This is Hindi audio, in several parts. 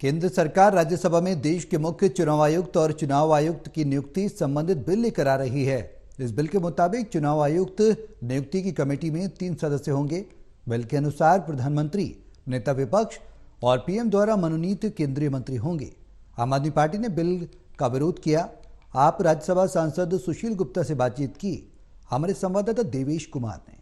केंद्र सरकार राज्यसभा में देश के मुख्य चुनाव आयुक्त और चुनाव आयुक्त की नियुक्ति संबंधित बिल लेकर आ रही है। इस बिल के मुताबिक चुनाव आयुक्त नियुक्ति की कमेटी में 3 सदस्य होंगे। बिल के अनुसार प्रधानमंत्री, नेता विपक्ष और पीएम द्वारा मनोनीत केंद्रीय मंत्री होंगे। आम आदमी पार्टी ने बिल का विरोध किया। आप राज्यसभा सांसद सुशील गुप्ता से बातचीत की। हमारे संवाददाता देवेश कुमार ने।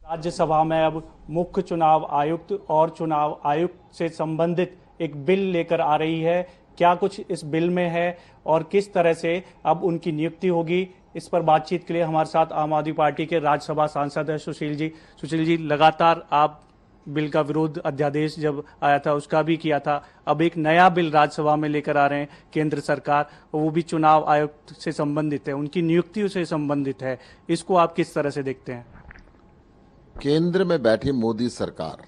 राज्यसभा में अब मुख्य चुनाव आयुक्त और चुनाव आयुक्त से संबंधित एक बिल लेकर आ रही है। क्या कुछ इस बिल में है और किस तरह से अब उनकी नियुक्ति होगी, इस पर बातचीत के लिए हमारे साथ आम आदमी पार्टी के राज्यसभा सांसद है सुशील जी। सुशील जी, लगातार आप बिल का विरोध अध्यादेश जब आया था उसका भी किया था, अब एक नया बिल राज्यसभा में लेकर आ रहे हैं केंद्र सरकार, वो भी चुनाव आयुक्त से संबंधित है, उनकी नियुक्ति से संबंधित है। इसको आप किस तरह से देखते हैं? केंद्र में बैठी मोदी सरकार,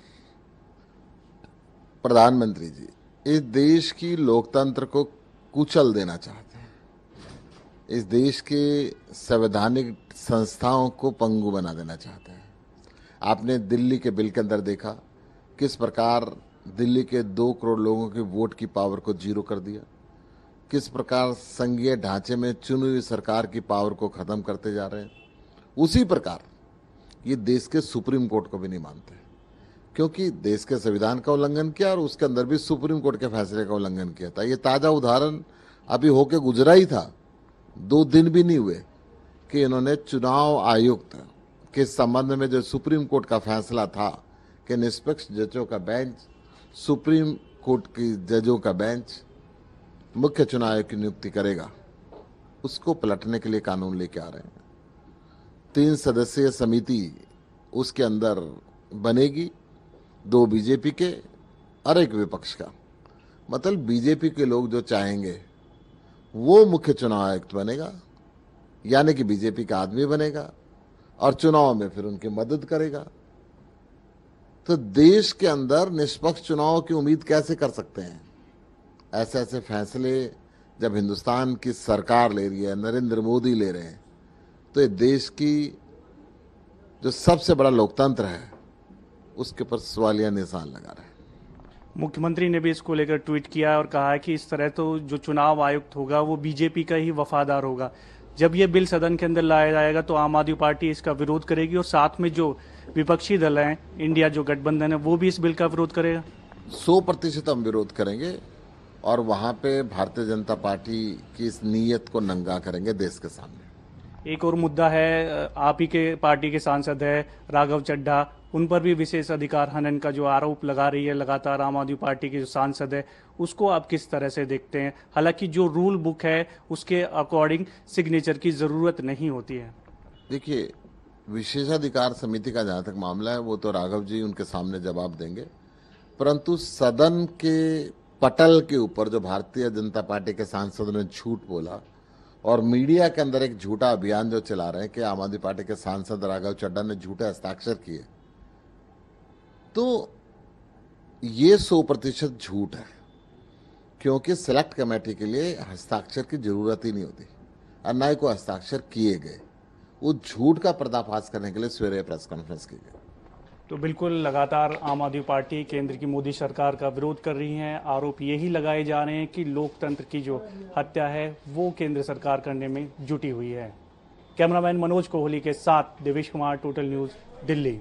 प्रधानमंत्री जी इस देश की लोकतंत्र को कुचल देना चाहते हैं। इस देश के संवैधानिक संस्थाओं को पंगु बना देना चाहते हैं। आपने दिल्ली के बिल के अंदर देखा किस प्रकार दिल्ली के 2 करोड़ लोगों के वोट की पावर को जीरो कर दिया, किस प्रकार संघीय ढांचे में चुनी हुई सरकार की पावर को खत्म करते जा रहे हैं। उसी प्रकार ये देश के सुप्रीम कोर्ट को भी नहीं मानते, क्योंकि देश के संविधान का उल्लंघन किया और उसके अंदर भी सुप्रीम कोर्ट के फैसले का उल्लंघन किया था। ये ताज़ा उदाहरण अभी होके गुजरा ही था, 2 दिन भी नहीं हुए कि इन्होंने चुनाव आयुक्त के संबंध में जो सुप्रीम कोर्ट का फैसला था कि निष्पक्ष जजों का बेंच, सुप्रीम कोर्ट की जजों का बेंच मुख्य चुनाव आयुक्त की नियुक्ति करेगा, उसको पलटने के लिए कानून लेके आ रहे हैं। 3 सदस्यीय समिति उसके अंदर बनेगी, 2 बीजेपी के और 1 विपक्ष का। मतलब बीजेपी के लोग जो चाहेंगे वो मुख्य चुनाव आयुक्त बनेगा, यानी कि बीजेपी का आदमी बनेगा और चुनाव में फिर उनकी मदद करेगा। तो देश के अंदर निष्पक्ष चुनाव की उम्मीद कैसे कर सकते हैं? ऐसे ऐसे फैसले जब हिंदुस्तान की सरकार ले रही है, नरेंद्र मोदी ले रहे हैं, तो ये देश की जो सबसे बड़ा लोकतंत्र है उसके पर सवालिया निशान लगा रहे हैं। मुख्यमंत्री ने भी इसको लेकर ट्वीट किया और कहा है कि इस तरह तो जो चुनाव आयुक्त होगा वो बीजेपी का ही वफादार होगा। जब ये बिल सदन के अंदर लाया जाएगा तो आम आदमी पार्टी इसका विरोध करेगी और साथ में जो विपक्षी दल हैं, इंडिया जो गठबंधन है, वो भी इस बिल का विरोध करेगा। 100% हम विरोध करेंगे और वहां पे भारतीय जनता पार्टी की इस नीयत को नंगा करेंगे देश के सामने। एक और मुद्दा है, आप ही के पार्टी के सांसद है राघव चड्ढा, उन पर भी विशेष अधिकार हनन का जो आरोप लगा रही है लगातार आम आदमी पार्टी के जो सांसद है, उसको आप किस तरह से देखते हैं? हालांकि जो रूल बुक है उसके अकॉर्डिंग सिग्नेचर की जरूरत नहीं होती है। देखिए, विशेषाधिकार समिति का जहां तक मामला है वो तो राघव जी उनके सामने जवाब देंगे, परंतु सदन के पटल के ऊपर जो भारतीय जनता पार्टी के सांसदों ने झूठ बोला और मीडिया के अंदर एक झूठा अभियान जो चला रहे हैं कि आम आदमी पार्टी के सांसद राघव चड्ढा ने झूठे हस्ताक्षर किए, तो ये 100% झूठ है, क्योंकि सिलेक्ट कमेटी के लिए हस्ताक्षर की जरूरत ही नहीं होती और ना ही कोई हस्ताक्षर किए गए। वो झूठ का पर्दाफाश करने के लिए सवेरे प्रेस कॉन्फ्रेंस की गई। तो बिल्कुल लगातार आम आदमी पार्टी केंद्र की मोदी सरकार का विरोध कर रही है। आरोप यही लगाए जा रहे हैं कि लोकतंत्र की जो हत्या है वो केंद्र सरकार करने में जुटी हुई है। कैमरामैन मनोज कोहली के साथ देवेश कुमार, टोटल न्यूज़, दिल्ली।